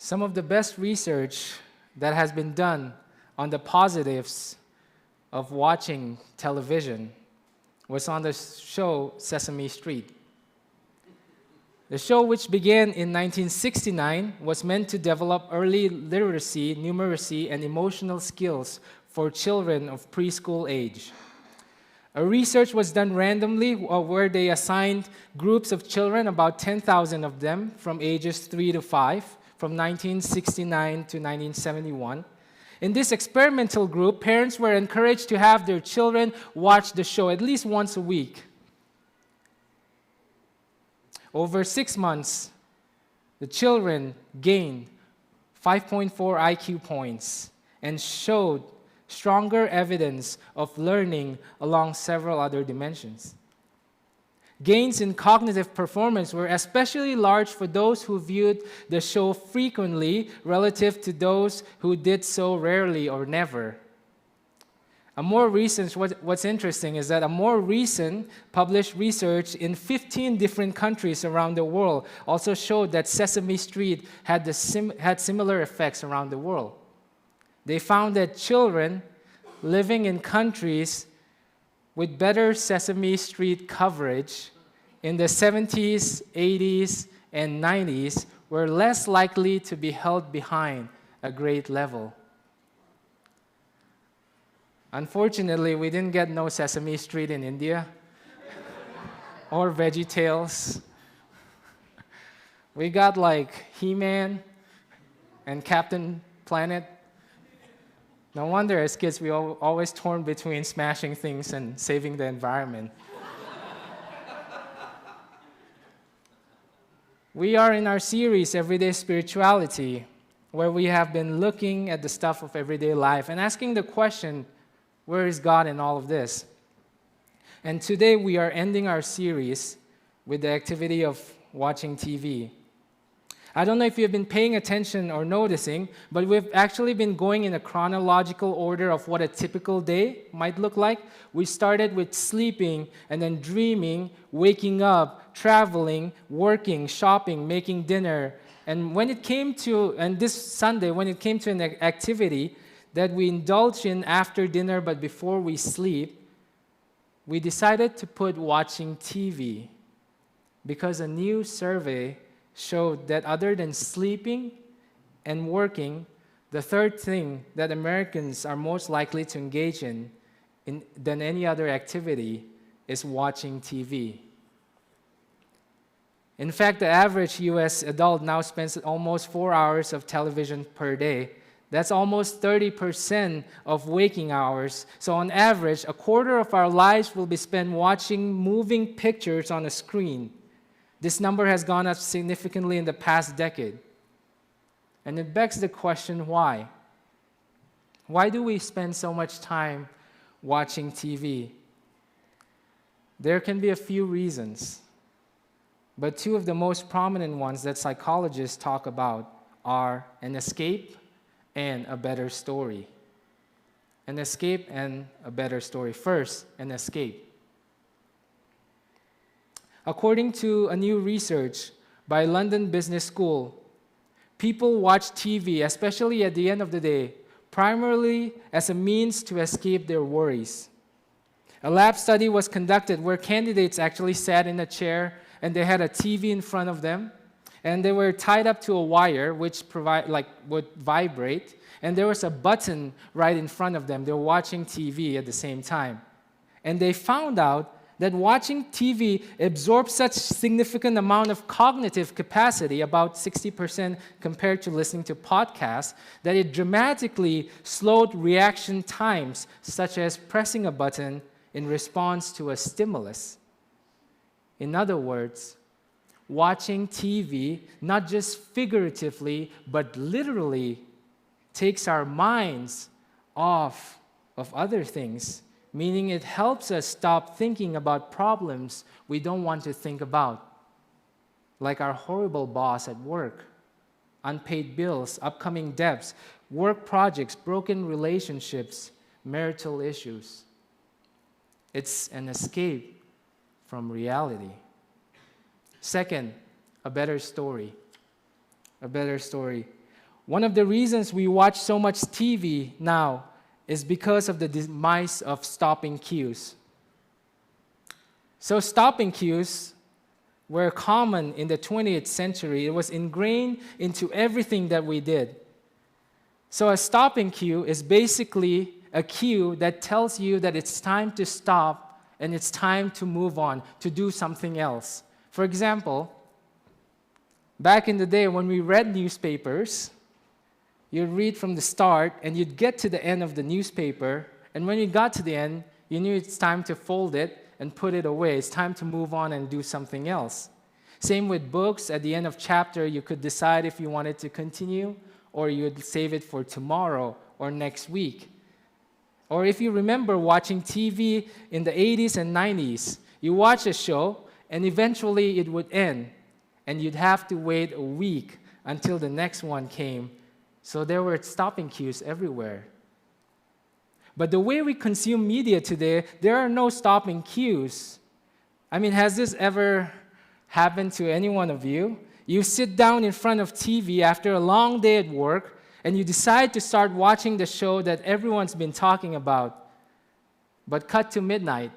Some of the best research that has been done on the positives of watching television was on the show Sesame Street. The show, which began in 1969, was meant to develop early literacy, numeracy, and emotional skills for children of preschool age. A research was done randomly where they assigned groups of children, about 10,000 of them, from ages 3 to 5, from 1969 to 1971. In this experimental group, parents were encouraged to have their children watch the show at least once a week. Over 6 months, the children gained 5.4 IQ points and showed stronger evidence of learning along several other dimensions. Gains in cognitive performance were especially large for those who viewed the show frequently relative to those who did so rarely or never. What's interesting is that a more recent published research in 15 different countries around the world also showed that Sesame Street had similar effects around the world. They found that children living in countries with better Sesame Street coverage in the 70s, 80s, and 90s were less likely to be held behind a grade level. Unfortunately, we didn't get no Sesame Street in India or VeggieTales. We got like He-Man and Captain Planet. No wonder as kids we always torn between smashing things and saving the environment. We are in our series, Everyday Spirituality, where we have been looking at the stuff of everyday life and asking the question, where is God in all of this? And today we are ending our series with the activity of watching TV. I don't know if you've been paying attention or noticing, but we've actually been going in a chronological order of what a typical day might look like. We started with sleeping and then dreaming, waking up, traveling, working, shopping, making dinner. And this Sunday, when it came to an activity that we indulge in after dinner but before we sleep, we decided to put watching TV because a new survey showed that other than sleeping and working, the third thing that Americans are most likely to engage in than any other activity is watching TV. In fact, the average US adult now spends almost 4 hours of television per day. That's almost 30% of waking hours. So on average, a quarter of our lives will be spent watching moving pictures on a screen. This number has gone up significantly in the past decade. And it begs the question, why? Why do we spend so much time watching TV? There can be a few reasons, but two of the most prominent ones that psychologists talk about are an escape and a better story. An escape and a better story. First, an escape. According to a new research by London Business School, people watch TV, especially at the end of the day, primarily as a means to escape their worries. A lab study was conducted where candidates actually sat in a chair and they had a TV in front of them, and they were tied up to a wire which would vibrate, and there was a button right in front of them. They were watching TV at the same time. And they found out that watching TV absorbs such significant amount of cognitive capacity, about 60% compared to listening to podcasts, that it dramatically slowed reaction times, such as pressing a button in response to a stimulus. In other words, watching TV, not just figuratively, but literally, takes our minds off of other things, meaning it helps us stop thinking about problems we don't want to think about, like our horrible boss at work, unpaid bills, upcoming debts, work projects, broken relationships, marital issues. It's an escape from reality. Second, a better story. A better story. One of the reasons we watch so much TV now is because of the demise of stopping cues. So stopping cues were common in the 20th century. It was ingrained into everything that we did. So a stopping cue is basically a cue that tells you that it's time to stop and it's time to move on, to do something else. For example, back in the day when we read newspapers, you'd read from the start and you'd get to the end of the newspaper, and when you got to the end, you knew it's time to fold it and put it away. It's time to move on and do something else. Same with books. At the end of chapter, you could decide if you wanted to continue or you'd save it for tomorrow or next week. Or if you remember watching TV in the 80s and 90s, you watch a show and eventually it would end and you'd have to wait a week until the next one came. So there were stopping cues everywhere. But the way we consume media today, there are no stopping cues. I mean, has this ever happened to any one of you? You sit down in front of TV after a long day at work, and you decide to start watching the show that everyone's been talking about. But cut to midnight,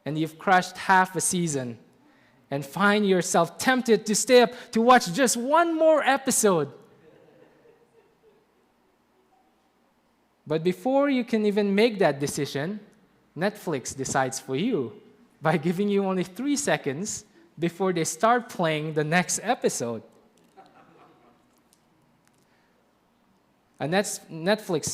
and you've crushed half a season, and find yourself tempted to stay up to watch just one more episode. But before you can even make that decision, Netflix decides for you by giving you only 3 seconds before they start playing the next episode. A Netflix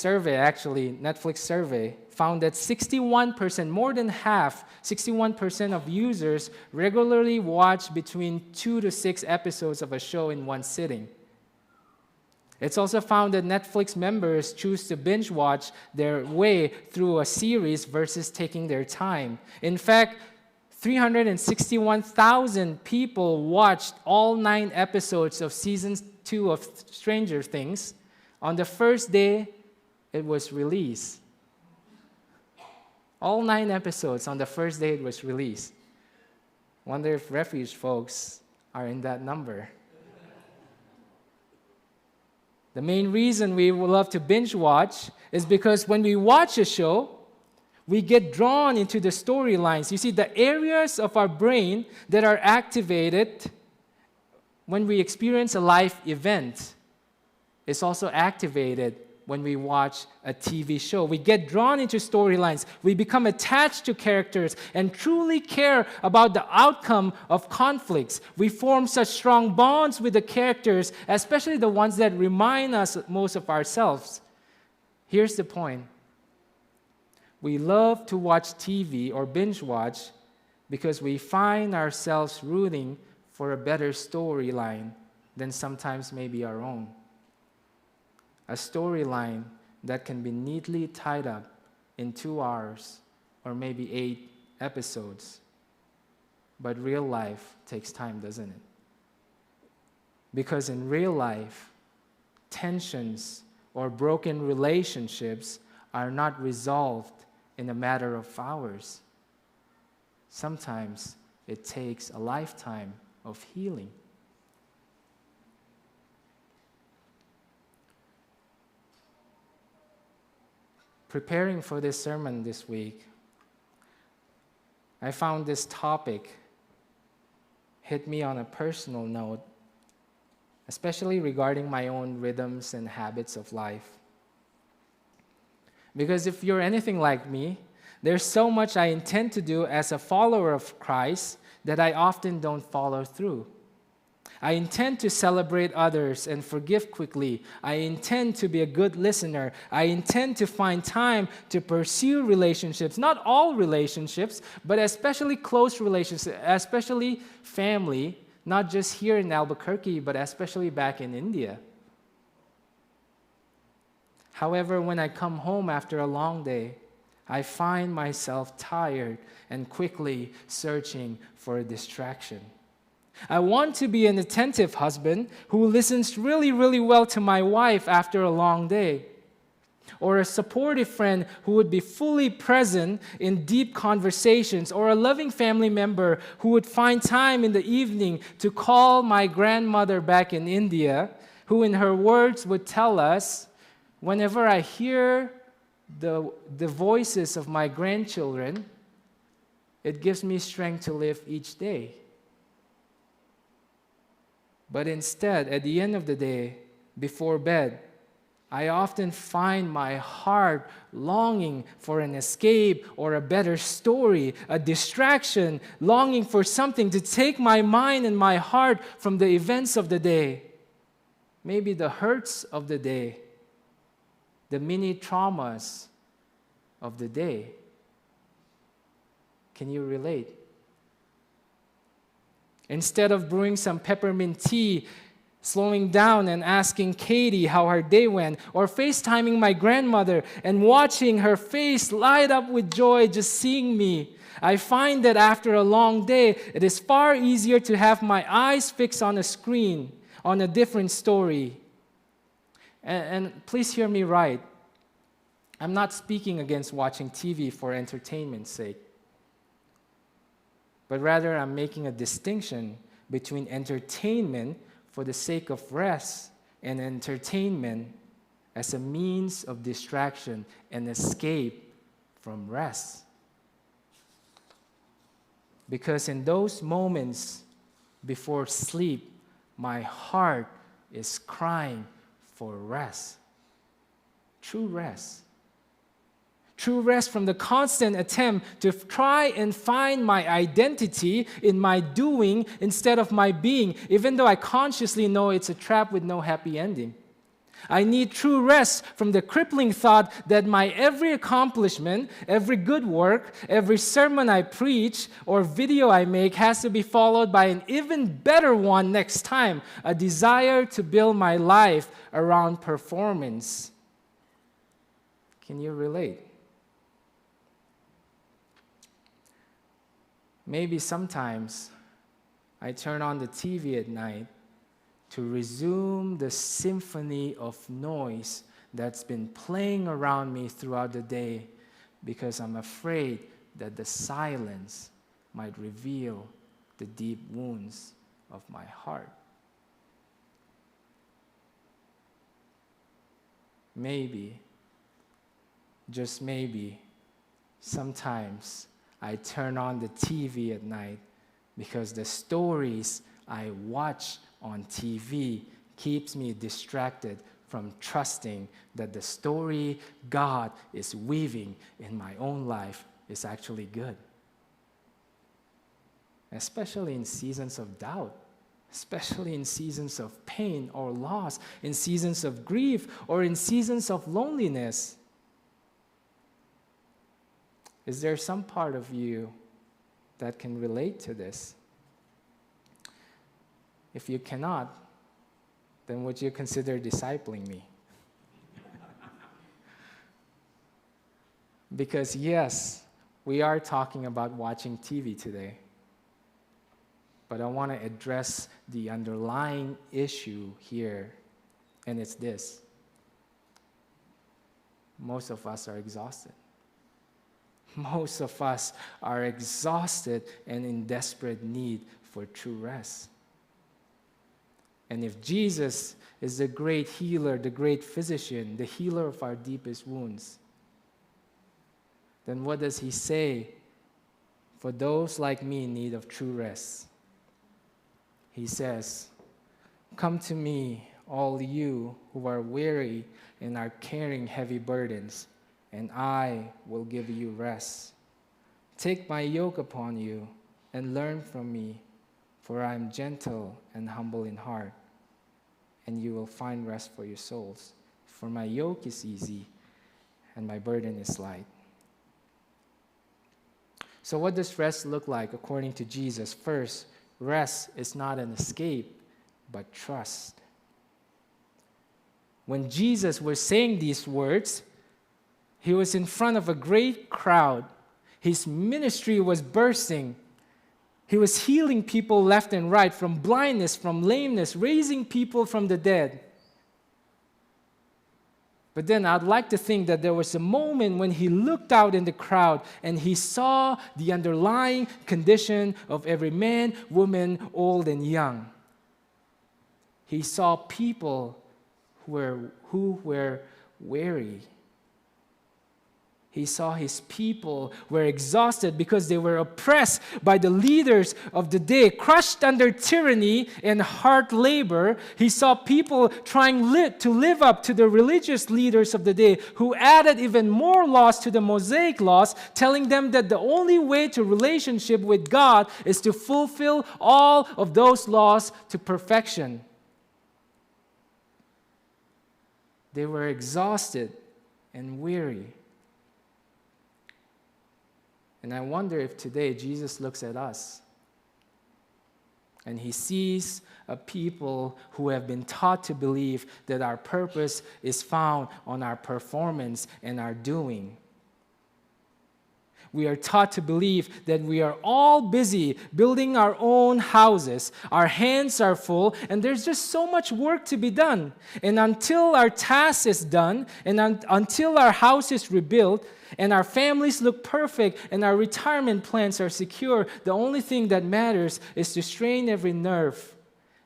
survey found that 61%, more than half, 61% of users regularly watch between 2 to 6 episodes of a show in one sitting. It's also found that Netflix members choose to binge watch their way through a series versus taking their time. In fact, 361,000 people watched all 9 episodes of Season 2 of Stranger Things on the first day it was released. All 9 episodes on the first day it was released. Wonder if Refuge folks are in that number. The main reason we love to binge watch is because when we watch a show, we get drawn into the storylines. You see, the areas of our brain that are activated when we experience a life event is also activated when we watch a TV show. We get drawn into storylines. We become attached to characters and truly care about the outcome of conflicts. We form such strong bonds with the characters, especially the ones that remind us most of ourselves. Here's the point. We love to watch TV or binge watch because we find ourselves rooting for a better storyline than sometimes maybe our own. A storyline that can be neatly tied up in 2 hours or maybe 8 episodes. But real life takes time, doesn't it? Because in real life, tensions or broken relationships are not resolved in a matter of hours. Sometimes it takes a lifetime of healing. Preparing for this sermon this week, I found this topic hit me on a personal note, especially regarding my own rhythms and habits of life. Because if you're anything like me, there's so much I intend to do as a follower of Christ that I often don't follow through. I intend to celebrate others and forgive quickly. I intend to be a good listener. I intend to find time to pursue relationships, not all relationships, but especially close relationships, especially family, not just here in Albuquerque, but especially back in India. However, when I come home after a long day, I find myself tired and quickly searching for a distraction. I want to be an attentive husband who listens really, really well to my wife after a long day, or a supportive friend who would be fully present in deep conversations, or a loving family member who would find time in the evening to call my grandmother back in India, who in her words would tell us, whenever I hear the voices of my grandchildren, it gives me strength to live each day. But instead, at the end of the day, before bed, I often find my heart longing for an escape or a better story, a distraction, longing for something to take my mind and my heart from the events of the day, maybe the hurts of the day, the mini traumas of the day. Can you relate? Instead of brewing some peppermint tea, slowing down and asking Katie how her day went, or FaceTiming my grandmother and watching her face light up with joy just seeing me, I find that after a long day, it is far easier to have my eyes fixed on a screen, on a different story. And please hear me right. I'm not speaking against watching TV for entertainment's sake, but rather I'm making a distinction between entertainment for the sake of rest and entertainment as a means of distraction and escape from rest. Because in those moments before sleep, my heart is crying for rest. True rest. True rest from the constant attempt to try and find my identity in my doing instead of my being, even though I consciously know it's a trap with no happy ending. I need true rest from the crippling thought that my every accomplishment, every good work, every sermon I preach or video I make has to be followed by an even better one next time, a desire to build my life around performance. Can you relate? Maybe sometimes I turn on the TV at night to resume the symphony of noise that's been playing around me throughout the day because I'm afraid that the silence might reveal the deep wounds of my heart. Maybe, just maybe, sometimes I turn on the TV at night because the stories I watch on TV keeps me distracted from trusting that the story God is weaving in my own life is actually good. Especially in seasons of doubt, especially in seasons of pain or loss, in seasons of grief, or in seasons of loneliness. Is there some part of you that can relate to this? If you cannot, then would you consider discipling me? Because yes, we are talking about watching TV today, but I want to address the underlying issue here, and it's this. Most of us are exhausted. Most of us are exhausted and in desperate need for true rest. And if Jesus is the great healer, the great physician, the healer of our deepest wounds, then what does he say for those like me in need of true rest? He says, "Come to me, all you who are weary and are carrying heavy burdens, and I will give you rest. Take my yoke upon you and learn from me, for I am gentle and humble in heart, and you will find rest for your souls. For my yoke is easy and my burden is light." So what does rest look like according to Jesus? First, rest is not an escape, but trust. When Jesus was saying these words, he was in front of a great crowd. His ministry was bursting. He was healing people left and right from blindness, from lameness, raising people from the dead. But then I'd like to think that there was a moment when he looked out in the crowd and he saw the underlying condition of every man, woman, old, and young. He saw people who were weary. He saw his people were exhausted because they were oppressed by the leaders of the day, crushed under tyranny and hard labor. He saw people trying to live up to the religious leaders of the day who added even more laws to the Mosaic laws, telling them that the only way to relationship with God is to fulfill all of those laws to perfection. They were exhausted and weary. And I wonder if today Jesus looks at us and he sees a people who have been taught to believe that our purpose is found on our performance and our doing. We are taught to believe that we are all busy building our own houses. Our hands are full, and there's just so much work to be done. And until our task is done, and until our house is rebuilt, and our families look perfect, and our retirement plans are secure, the only thing that matters is to strain every nerve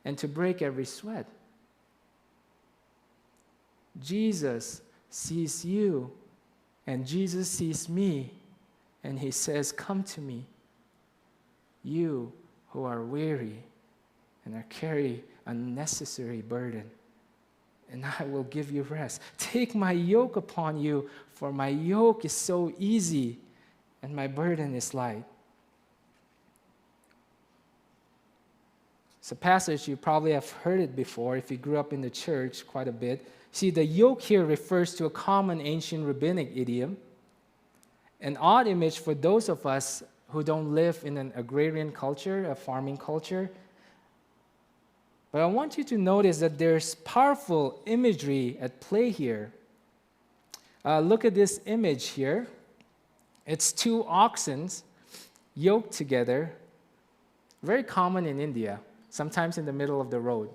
and to break every sweat. Jesus sees you, and Jesus sees me. And he says, "Come to me, you who are weary and are carry unnecessary burden, and I will give you rest. Take my yoke upon you, for my yoke is so easy and my burden is light." It's a passage you probably have heard it before if you grew up in the church quite a bit. See, the yoke here refers to a common ancient rabbinic idiom, an odd image for those of us who don't live in an agrarian culture, a farming culture. But I want you to notice that there's powerful imagery at play here. Look at this image here. It's two oxen yoked together, very common in India, sometimes in the middle of the road.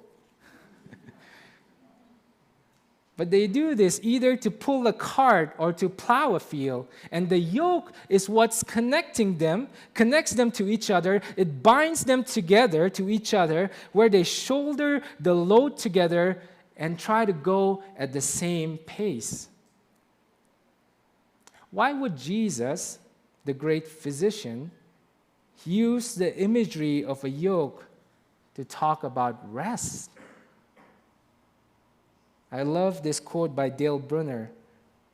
But they do this either to pull a cart or to plow a field. And the yoke is what's connects them to each other. It binds them together to each other, where they shoulder the load together and try to go at the same pace. Why would Jesus, the great physician, use the imagery of a yoke to talk about rest? I love this quote by Dale Brunner,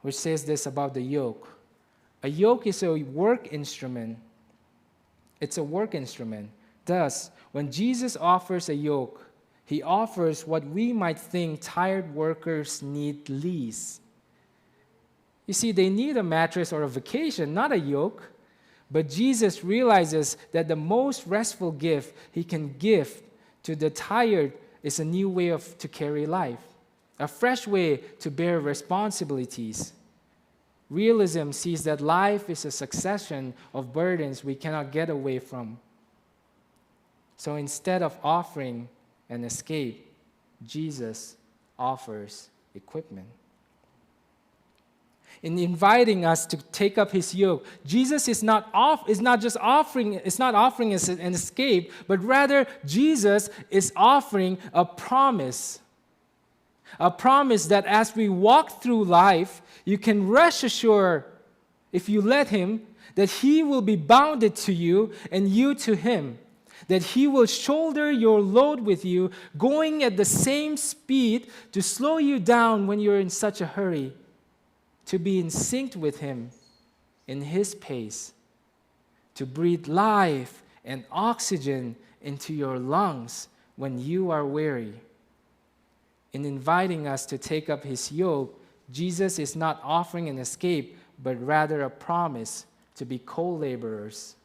which says this about the yoke. A yoke is a work instrument. It's a work instrument. Thus, when Jesus offers a yoke, he offers what we might think tired workers need least. You see, they need a mattress or a vacation, not a yoke. But Jesus realizes that the most restful gift he can give to the tired is a new way to carry life. A fresh way to bear responsibilities. Realism sees that life is a succession of burdens we cannot get away from. So instead of offering an escape, Jesus offers equipment. In inviting us to take up his yoke, Jesus is not offering us an escape, but rather Jesus is offering a promise. A promise that as we walk through life, you can rest assured, if you let him, that he will be bounded to you and you to him. That he will shoulder your load with you, going at the same speed to slow you down when you're in such a hurry. To be in sync with him in his pace. To breathe life and oxygen into your lungs when you are weary. In inviting us to take up his yoke, Jesus is not offering an escape, but rather a promise to be co-laborers,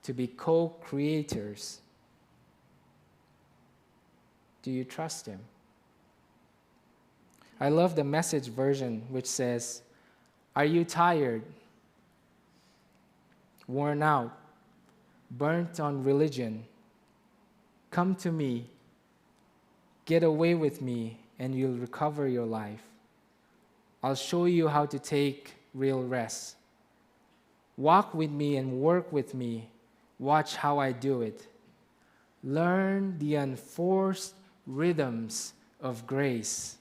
to be co-creators. Do you trust him? I love the Message version, which says, "Are you tired, worn out, burnt on religion? Come to me. Get away with me, and you'll recover your life. I'll show you how to take real rest. Walk with me and work with me. Watch how I do it. Learn the unforced rhythms of grace.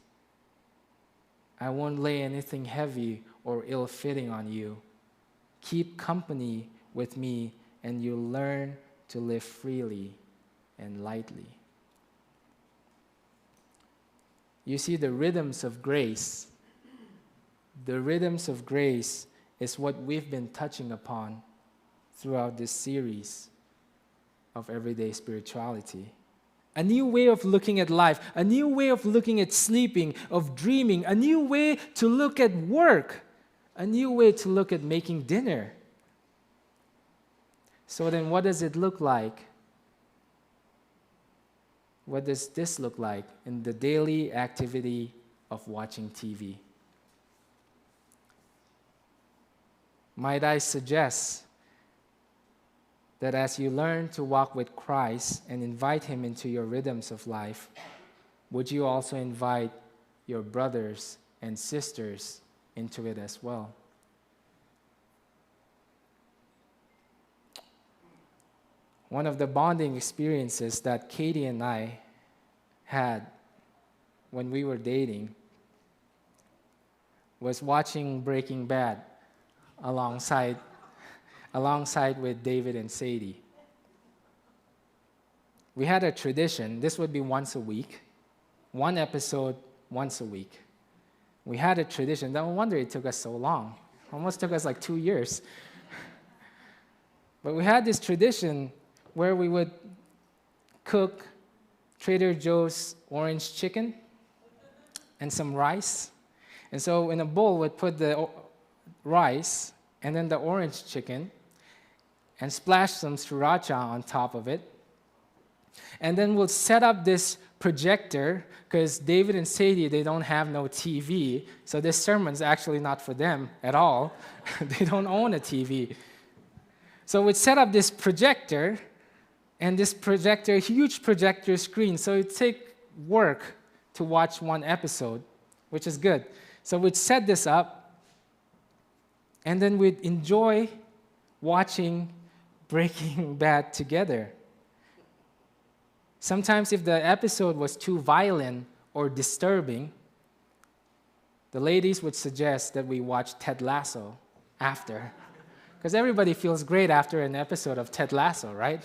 I won't lay anything heavy or ill-fitting on you. Keep company with me, and you'll learn to live freely and lightly. You see, the rhythms of grace is what we've been touching upon throughout this series of everyday spirituality. A new way of looking at life, a new way of looking at sleeping, of dreaming, a new way to look at work, a new way to look at making dinner. So then what does it look like? What does this look like in the daily activity of watching TV? Might I suggest that as you learn to walk with Christ and invite Him into your rhythms of life, would you also invite your brothers and sisters into it as well? One of the bonding experiences that Katie and I had when we were dating was watching Breaking Bad alongside with David and Sadie. We had a tradition. This would be once a week, one episode once a week. We had a tradition. No wonder it took us so long. Almost took us like 2 years. But we had this tradition where we would cook Trader Joe's orange chicken and some rice. And so in a bowl, we'd put the rice and then the orange chicken and splash some sriracha on top of it. And then we'll set up this projector, because David and Sadie, they don't have no TV, so this sermon's actually not for them at all. They don't own a TV. So we'd set up this projector, and this projector, huge projector screen, so it'd take work to watch one episode, which is good. So we'd set this up, and then we'd enjoy watching Breaking Bad together. Sometimes if the episode was too violent or disturbing, the ladies would suggest that we watch Ted Lasso after. Because everybody feels great after an episode of Ted Lasso, right?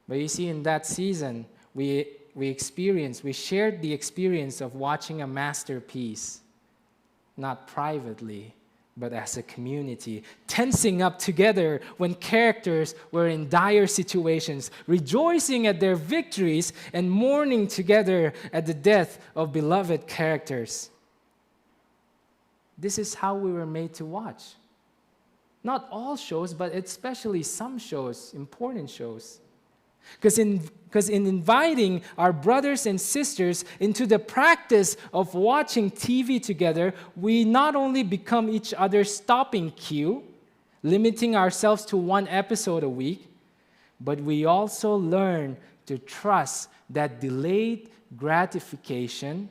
But you see, in that season, we shared the experience of watching a masterpiece, not privately, but as a community, tensing up together when characters were in dire situations, rejoicing at their victories and mourning together at the death of beloved characters. This is how we were made to watch. Not all shows, but especially some shows, important shows. Because in inviting our brothers and sisters into the practice of watching TV together, we not only become each other's stopping cue, limiting ourselves to one episode a week, but we also learn to trust that delayed gratification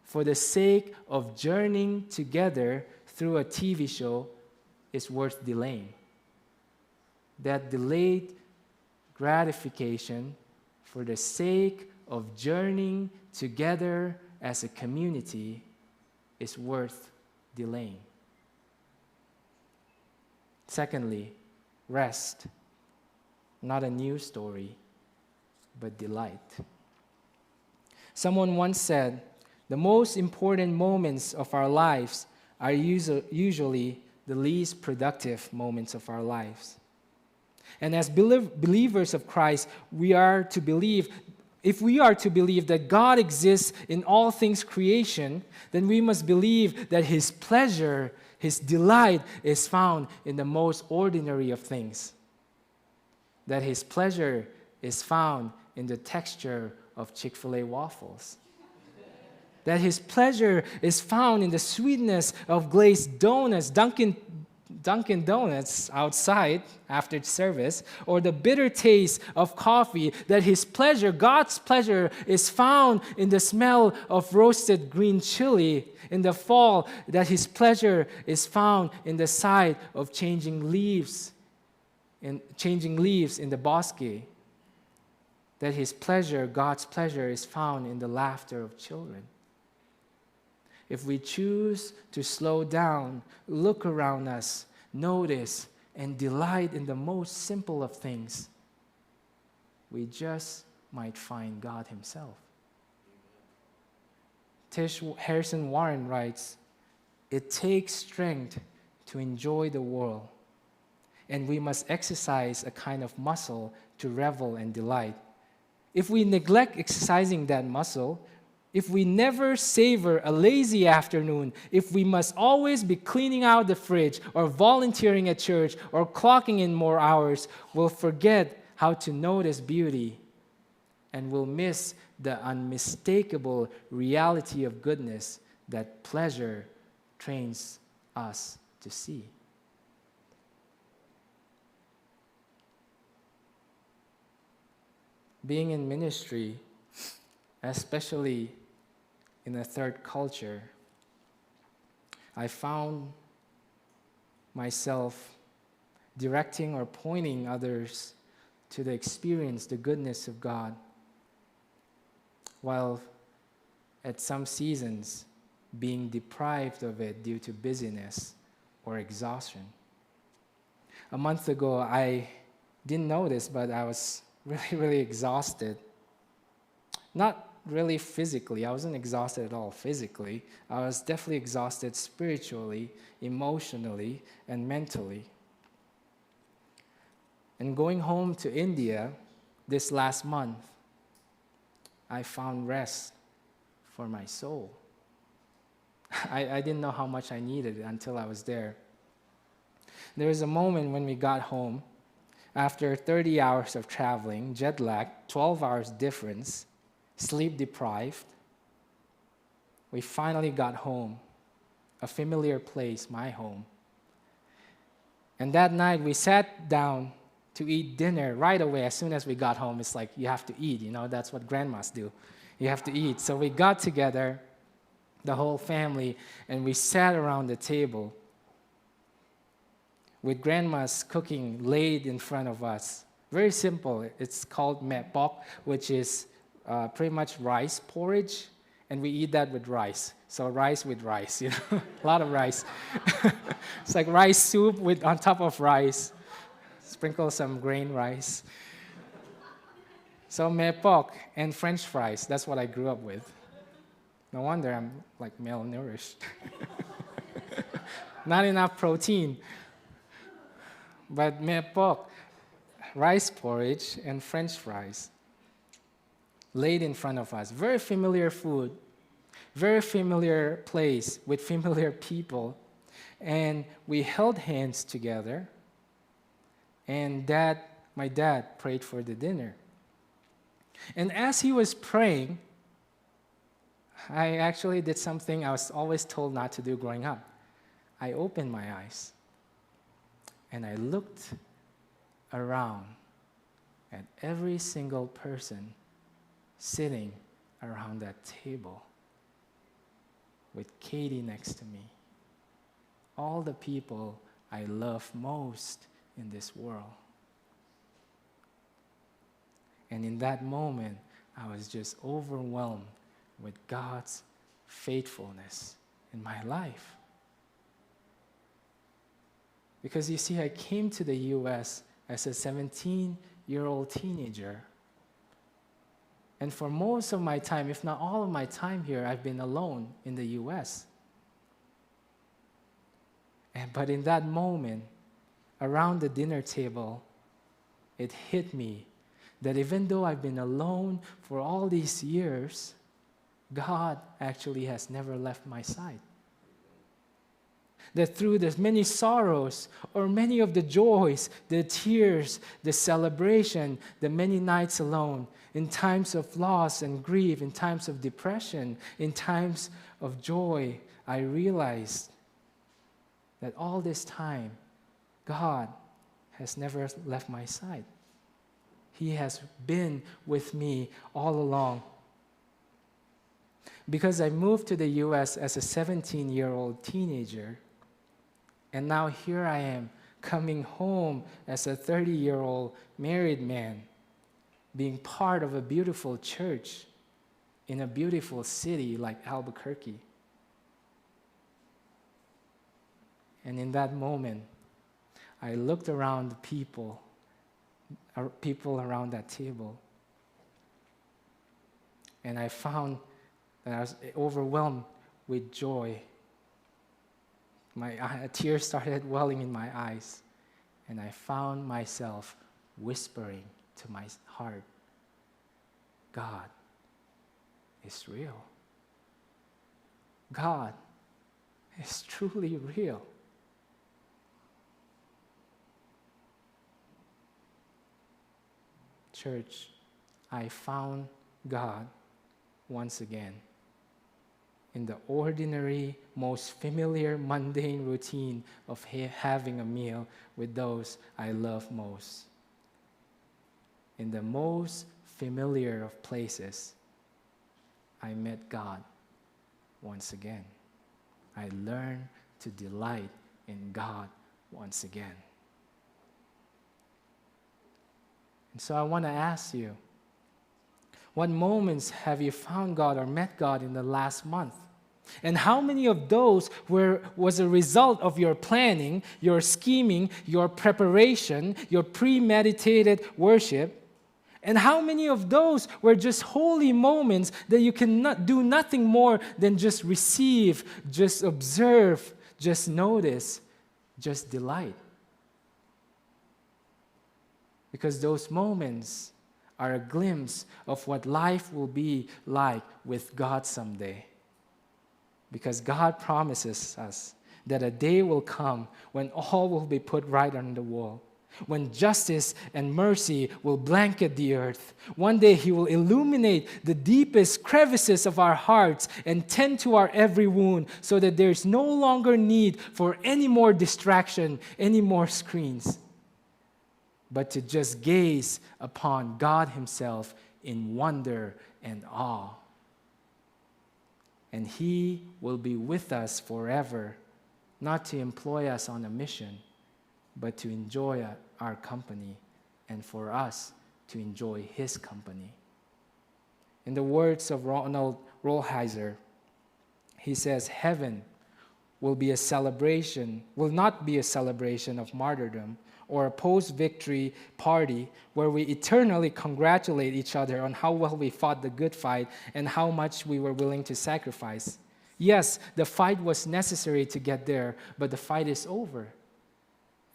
for the sake of journeying together through a TV show is worth delaying. That delayed gratification for the sake of journeying together as a community is worth delaying. Secondly, rest. Not a news story, but delight. Someone once said, the most important moments of our lives are usually the least productive moments of our lives. And as believers of Christ, if we are to believe that God exists in all things creation, then we must believe that His pleasure, His delight is found in the most ordinary of things. That His pleasure is found in the texture of Chick-fil-A waffles. That His pleasure is found in the sweetness of glazed donuts, Dunkin' Donuts outside after service, or the bitter taste of coffee. That His pleasure, God's pleasure, is found in the smell of roasted green chili in the fall. That His pleasure is found in the sight of changing leaves in changing leaves in the bosque, that his pleasure, God's pleasure, is found in the laughter of children. If we choose to slow down, look around us, notice, and delight in the most simple of things, we just might find God himself. Tish Harrison Warren writes, "It takes strength to enjoy the world, and we must exercise a kind of muscle to revel and delight. If we neglect exercising that muscle, if we never savor a lazy afternoon, if we must always be cleaning out the fridge or volunteering at church or clocking in more hours, we'll forget how to notice beauty, and we'll miss the unmistakable reality of goodness that pleasure trains us to see." Being in ministry, especially in a third culture, I found myself directing or pointing others to the experience, the goodness of God, while at some seasons being deprived of it due to busyness or exhaustion. A month ago, I didn't notice, but I was really exhausted. Not really physically. I wasn't exhausted at all physically. I was definitely exhausted spiritually, emotionally, and mentally. And going home to India this last month, I found rest for my soul. I didn't know how much I needed it until I was there. There was a moment when we got home, after 30 hours of traveling, jet lag, 12 hours difference, sleep deprived, we finally got home, a familiar place, my home. And that night we sat down to eat dinner right away. As soon as we got home, it's like you have to eat, that's what grandmas do. You have to eat. So we got together, the whole family, and we sat around the table with grandma's cooking laid in front of us. Very simple. It's called met bok, which is pretty much rice porridge, and we eat that with rice. So rice with rice, a lot of rice. It's like rice soup with on top of rice. Sprinkle some grain rice. So met bok and French fries, that's what I grew up with. No wonder I'm like malnourished. Not enough protein. But met bok, rice porridge, and French fries laid in front of us. Very familiar food, very familiar place with familiar people. And we held hands together, and my dad prayed for the dinner. And as he was praying, I actually did something I was always told not to do growing up. I opened my eyes, and I looked around at every single person sitting around that table with Katie next to me. All the people I love most in this world. And in that moment, I was just overwhelmed with God's faithfulness in my life. Because you see, I came to the U.S. as a 17-year-old teenager. And for most of my time, if not all of my time here, I've been alone in the U.S. But in that moment, around the dinner table, it hit me that even though I've been alone for all these years, God actually has never left my side. That through the many sorrows or many of the joys, the tears, the celebration, the many nights alone, in times of loss and grief, in times of depression, in times of joy, I realized that all this time, God has never left my side. He has been with me all along. Because I moved to the U.S. as a 17-year-old teenager, and now here I am, coming home as a 30-year-old married man, being part of a beautiful church in a beautiful city like Albuquerque. And in that moment, I looked around the people around that table, and I found that I was overwhelmed with joy. A tear started welling in my eyes, and I found myself whispering to my heart, God is real. God is truly real. Church, I found God once again in the ordinary, most familiar, mundane routine of having a meal with those I love most. In the most familiar of places, I met God once again. I learned to delight in God once again. And so I want to ask you, what moments have you found God or met God in the last month? And how many of those was a result of your planning, your scheming, your preparation, your premeditated worship? And how many of those were just holy moments that you cannot do nothing more than just receive, just observe, just notice, just delight? Because those moments are a glimpse of what life will be like with God someday. Because God promises us that a day will come when all will be put right on the wall, when justice and mercy will blanket the earth. One day He will illuminate the deepest crevices of our hearts and tend to our every wound so that there's no longer need for any more distraction, any more screens, but to just gaze upon God Himself in wonder and awe. And He will be with us forever, not to employ us on a mission, but to enjoy our company, and for us to enjoy His company. In the words of Ronald Rolheiser, he says, heaven will not be a celebration of martyrdom, or a post-victory party where we eternally congratulate each other on how well we fought the good fight and how much we were willing to sacrifice. Yes, the fight was necessary to get there, but the fight is over,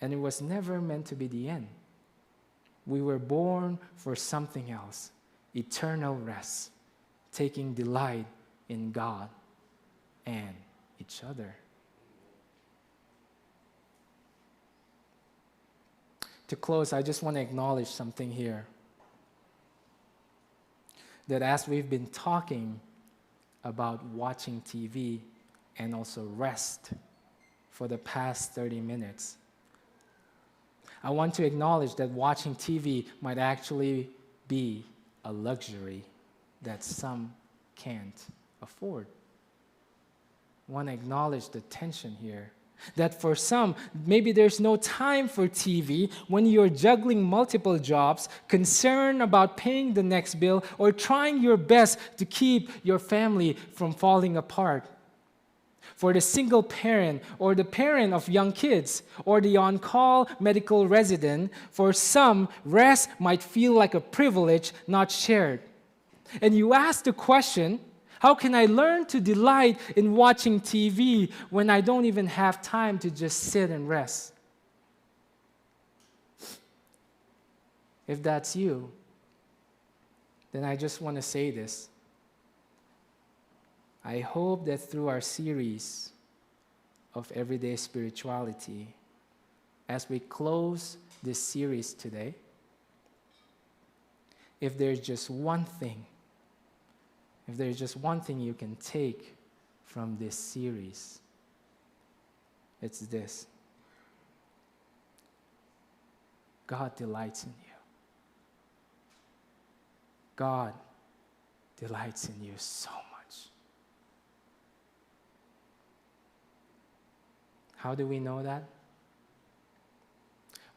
and it was never meant to be the end. We were born for something else, eternal rest, taking delight in God and each other. To close, I just want to acknowledge something here. That as we've been talking about watching TV and also rest for the past 30 minutes, I want to acknowledge that watching TV might actually be a luxury that some can't afford. I want to acknowledge the tension here. That for some, maybe there's no time for TV when you're juggling multiple jobs, concerned about paying the next bill, or trying your best to keep your family from falling apart. For the single parent or the parent of young kids or the on-call medical resident, for some, rest might feel like a privilege not shared. And you ask the question, how can I learn to delight in watching TV when I don't even have time to just sit and rest? If that's you, then I just want to say this. I hope that through our series of everyday spirituality, as we close this series today, if there's just one thing you can take from this series, it's this: God delights in you. God delights in you so much. How do we know that?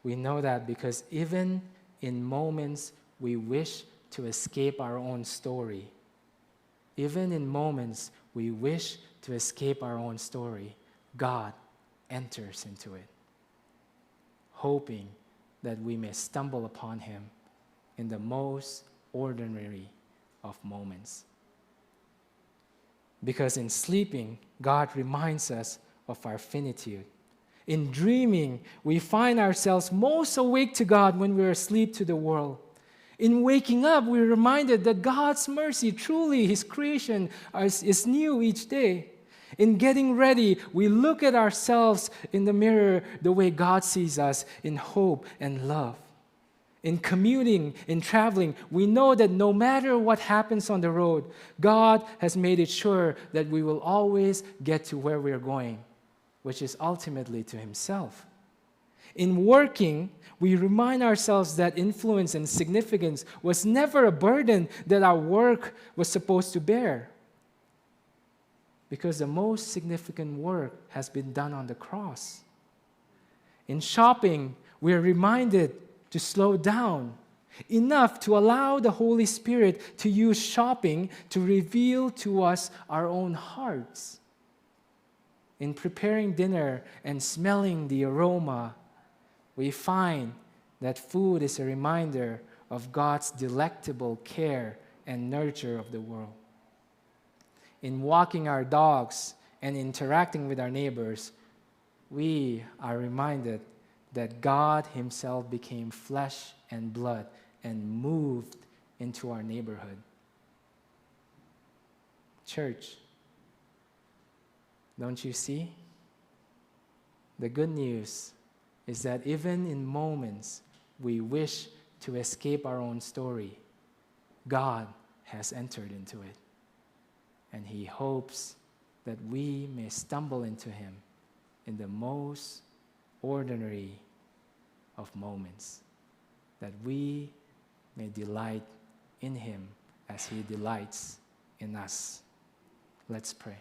We know that because even in moments we wish to escape our own story, even in moments we wish to escape our own story, God enters into it, hoping that we may stumble upon him in the most ordinary of moments. Because in sleeping, God reminds us of our finitude. In dreaming, we find ourselves most awake to God when we're asleep to the world. In waking up, we're reminded that God's mercy, truly His creation, is new each day. In getting ready, we look at ourselves in the mirror the way God sees us, in hope and love. In commuting, in traveling, we know that no matter what happens on the road, God has made it sure that we will always get to where we're going, which is ultimately to Himself. In working, we remind ourselves that influence and significance was never a burden that our work was supposed to bear, because the most significant work has been done on the cross. In shopping, we are reminded to slow down enough to allow the Holy Spirit to use shopping to reveal to us our own hearts. In preparing dinner and smelling the aroma, we find that food is a reminder of God's delectable care and nurture of the world. In walking our dogs and interacting with our neighbors, we are reminded that God Himself became flesh and blood and moved into our neighborhood. Church, don't you see? The good news is that even in moments we wish to escape our own story, God has entered into it. And He hopes that we may stumble into Him in the most ordinary of moments, that we may delight in Him as He delights in us. Let's pray.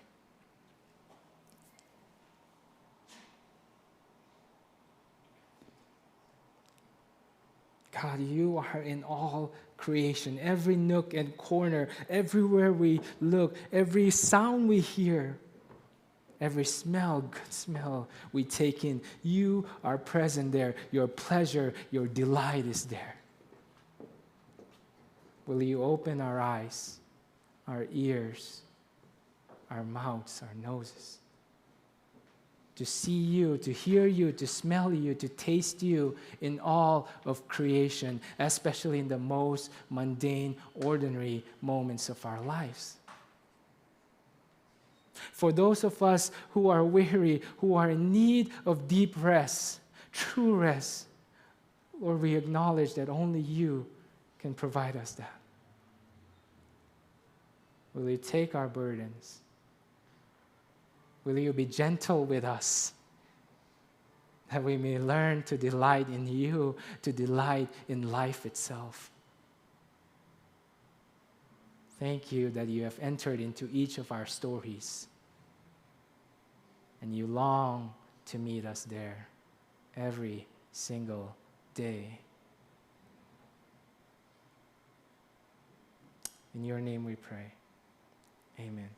God, You are in all creation, every nook and corner, everywhere we look, every sound we hear, every smell, good smell we take in. You are present there. Your pleasure, Your delight is there. Will You open our eyes, our ears, our mouths, our noses, to see You, to hear You, to smell You, to taste You in all of creation, especially in the most mundane, ordinary moments of our lives. For those of us who are weary, who are in need of deep rest, true rest, Lord, we acknowledge that only You can provide us that. Will You take our burdens? Will You be gentle with us, that we may learn to delight in You, to delight in life itself? Thank You that You have entered into each of our stories, and You long to meet us there every single day. In Your name we pray. Amen.